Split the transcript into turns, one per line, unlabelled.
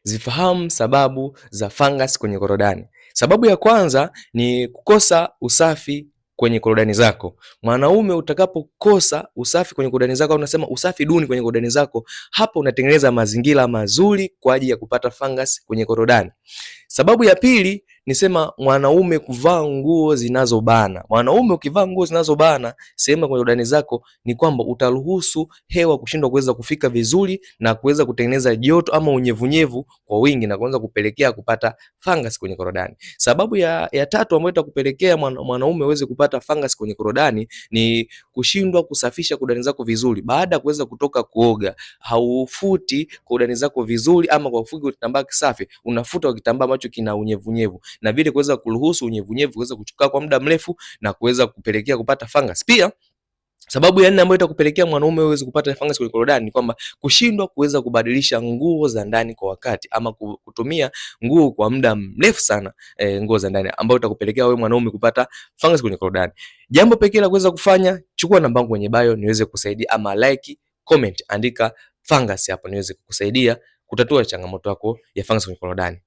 Zifahamu sababu za fungus kwenye korodani. Sababu ya kwanza ni kukosa usafi kwenye korodani zako. Mwanaume utakapokosa usafi kwenye korodani zako, unasema usafi duni kwenye korodani zako, hapo unatengeneza mazingira mazuri kwa ajili ya kupata fungus kwenye korodani. Sababu ya pili nisema mwanaume kuvaa nguo zinazobana. Mwanaume ukivaa nguo zinazobana sehemu kwenye korodani zako, ni kwamba utaruhusu hewa kushindwa kuweza kufika vizuri na kuweza kutengeneza joto ama unyevunyevu kwa wingi na kuanza kupelekea kupata fungus kwenye korodani. Sababu ya tatu ambayo itakupelekea mwanaume uweze kupata fungus kwenye korodani ni kushindwa kusafisha korodani zako vizuri. Baada ya kuweza kutoka kuoga, haufuti korodani zako vizuri, ama kwa kufuta kitambaa kisafi, unafuta kwa kitambaa ambacho kina unyevunyevu, na vile kuweza kuruhusu unyevunyevu kuweza kuchukua kwa muda mrefu na kuweza kupelekea kupata fungus. Pia sababu ya nne ambayo itakupelekea mwanaume uweze kupata fungus kwenye korodani ni kwamba kushindwa kuweza kubadilisha nguo za ndani kwa wakati, ama kutumia nguo kwa muda mrefu sana, nguo za ndani, ambayo itakupelekea wewe mwanaume kupata fungus kwenye korodani. Jambo pekee la kuweza kufanya, chukua namba yangu kwenye bio niweze kusaidia, ama like, comment, andika fungus hapo niweze kukusaidia kutatua changamoto yako ya fungus kwenye korodani.